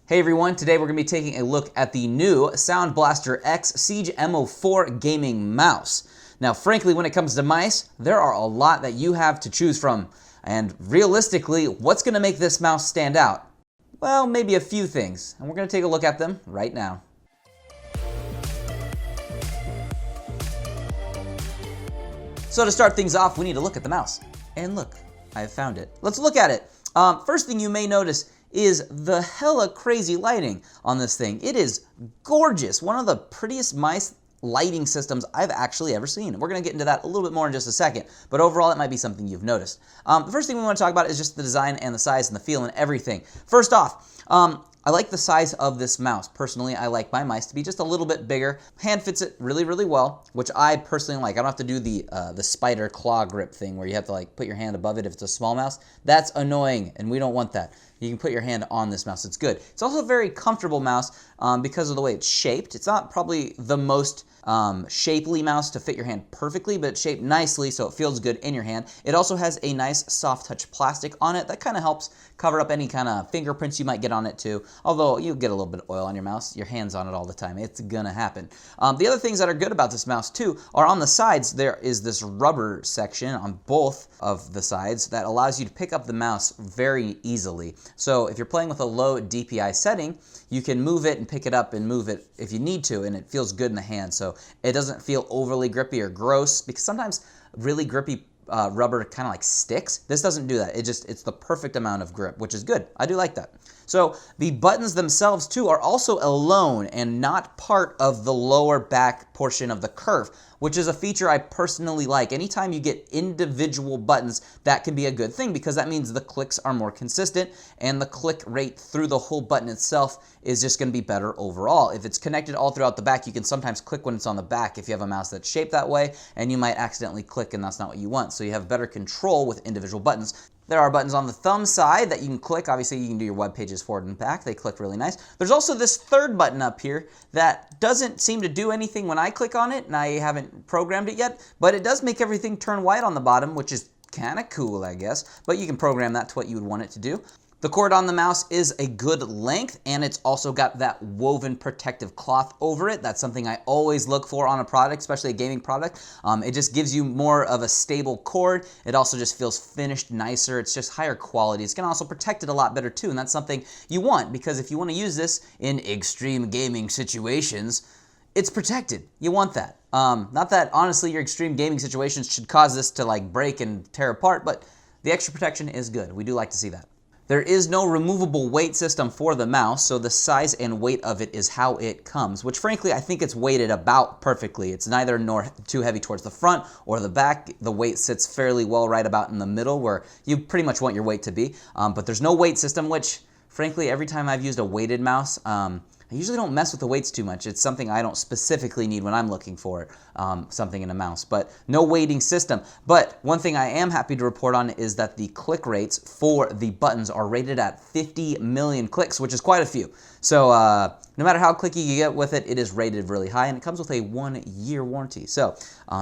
Hey everyone, today we're going to be taking a look at the new Sound Blaster X Siege MO4 gaming mouse. Now frankly, when it comes to mice, there are a lot that you have to choose from. And realistically, what's going to make this mouse stand out? Well, maybe a few things, and we're going to take a look at them right now. So to start things off, we need to look at the mouse. And look, I have found it. Let's look at it. First thing you may notice is the hella crazy lighting on this thing. It is gorgeous. One of the prettiest mice lighting systems I've actually ever seen. We're going to get into that a little bit more in just a second, but overall it might be something you've noticed. The first thing we want to talk about is just the design and the size and the feel and everything. First off, I like the size of this mouse. Personally, I like my mice to be just a little bit bigger. Hand fits it really, really well, which I personally like. I don't have to do the spider claw grip thing where you have to like put your hand above it if it's a small mouse. That's annoying, and we don't want that. You can put your hand on this mouse. It's good. It's also a very comfortable mouse because of the way it's shaped. It's not probably the most shapely mouse to fit your hand perfectly, but it's shaped nicely so it feels good in your hand. It also has a nice soft touch plastic on it that kind of helps cover up any kind of fingerprints you might get on it too. Although you'll get a little bit of oil on your mouse, your hand's on it all the time. It's gonna happen. The other things that are good about this mouse too are on the sides. There is this rubber section on both of the sides that allows you to pick up the mouse very easily. So if you're playing with a low DPI setting, you can move it and pick it up and move it if you need to, and it feels good in the hand. So it doesn't feel overly grippy or gross, because sometimes really grippy rubber kind of like sticks. This doesn't do that. It's the perfect amount of grip, which is good. I do like that. So the buttons themselves too are also alone and not part of the lower back portion of the curve, which is a feature I personally like. Anytime you get individual buttons, that can be a good thing because that means the clicks are more consistent and the click rate through the whole button itself is just going to be better overall. If it's connected all throughout the back, you can sometimes click when it's on the back if you have a mouse that's shaped that way, and you might accidentally click and that's not what you want. So you have better control with individual buttons. There are buttons on the thumb side that you can click. Obviously, you can do your web pages forward and back. They click really nice. There's also this third button up here that doesn't seem to do anything when I click on it, and I haven't programmed it yet, but it does make everything turn white on the bottom, which is kind of cool, I guess, but you can program that to what you would want it to do. The cord on the mouse is a good length, and it's also got that woven protective cloth over it. That's something I always look for on a product, especially a gaming product. It just gives you more of a stable cord. It also just feels finished nicer. It's just higher quality. It's gonna also protect it a lot better too, and that's something you want, because if you want to use this in extreme gaming situations, it's protected. You want that. Not that honestly your extreme gaming situations should cause this to like break and tear apart, but the extra protection is good. We do like to see that. There is no removable weight system for the mouse, so the size and weight of it is how it comes, which frankly I think it's weighted about perfectly. It's neither nor too heavy towards the front or the back. The weight sits fairly well right about in the middle where you pretty much want your weight to be, but there's no weight system, which frankly every time I've used a weighted mouse, I usually don't mess with the weights too much. It's something I don't specifically need when I'm looking for something in a mouse, but no weighting system. But one thing I am happy to report on is that the click rates for the buttons are rated at 50 million clicks, which is quite a few. So no matter how clicky you get with it, it is rated really high, and it comes with a 1-year warranty. So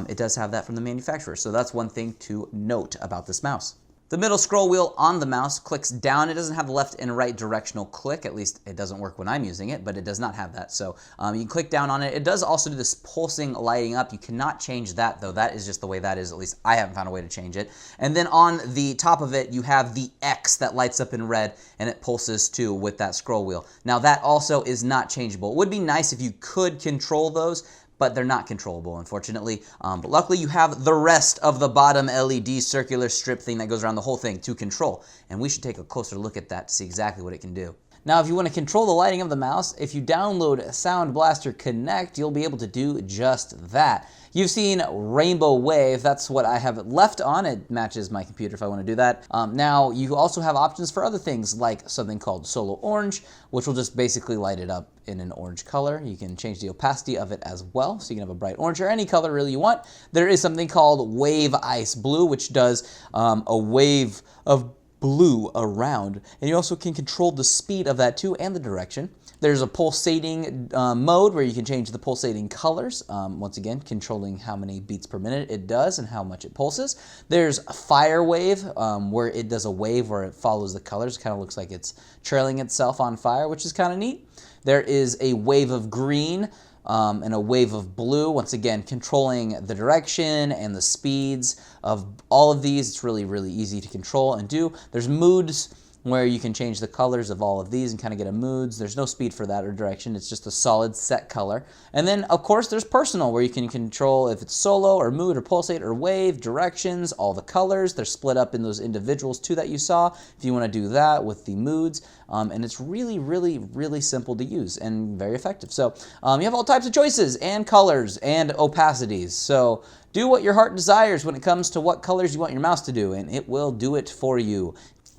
it does have that from the manufacturer. So that's one thing to note about this mouse. The middle scroll wheel on the mouse clicks down. It doesn't have the left and right directional click. At least it doesn't work when I'm using it, but it does not have that. So you can click down on it. It does also do this pulsing lighting up. You cannot change that though. That is just the way that is. At least I haven't found a way to change it. And then on the top of it, you have the X that lights up in red, and it pulses too with that scroll wheel. Now that also is not changeable. It would be nice if you could control those, but they're not controllable, unfortunately. But luckily you have the rest of the bottom LED circular strip thing that goes around the whole thing to control. And we should take a closer look at that to see exactly what it can do. Now, if you want to control the lighting of the mouse, if you download Sound Blaster Connect, you'll be able to do just that. You've seen Rainbow Wave, that's what I have it left on. It matches my computer if I want to do that. Now, you also have options for other things like something called Solo Orange, which will just basically light it up in an orange color. You can change the opacity of it as well, so you can have a bright orange or any color really you want. There is something called Wave Ice Blue, which does a wave of blue around. And you also can control the speed of that too and the direction. There's a pulsating mode where you can change the pulsating colors. Once again, controlling how many beats per minute it does and how much it pulses. There's a fire wave where it does a wave where it follows the colors. It kind of looks like it's trailing itself on fire, which is kind of neat. There is a wave of green and a wave of blue. Once again, controlling the direction and the speeds of all of these. It's really, really easy to control and do. There's moods where you can change the colors of all of these and kind of get a moods. There's no speed for that or direction. It's just a solid set color. And then, of course, there's personal, where you can control if it's solo or mood or pulsate or wave, directions, all the colors. They're split up in those individuals too that you saw if you want to do that with the moods. And it's really, really, really simple to use and very effective. So you have all types of choices and colors and opacities. So do what your heart desires when it comes to what colors you want your mouse to do, and it will do it for you.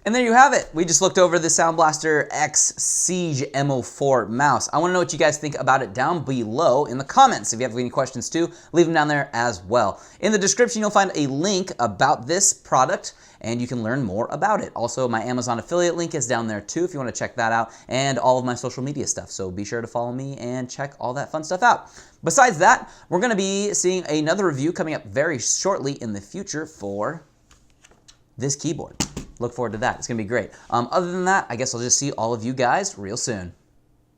And there you have it. We just looked over the Sound Blaster X Siege MO4 mouse. I want to know what you guys think about it down below in the comments. If you have any questions too, leave them down there as well. In the description, you'll find a link about this product, and you can learn more about it. Also, my Amazon affiliate link is down there too if you want to check that out, and all of my social media stuff. So be sure to follow me and check all that fun stuff out. Besides that, we're going to be seeing another review coming up very shortly in the future for this keyboard. Look forward to that. It's going to be great. Other than that, I guess I'll just see all of you guys real soon.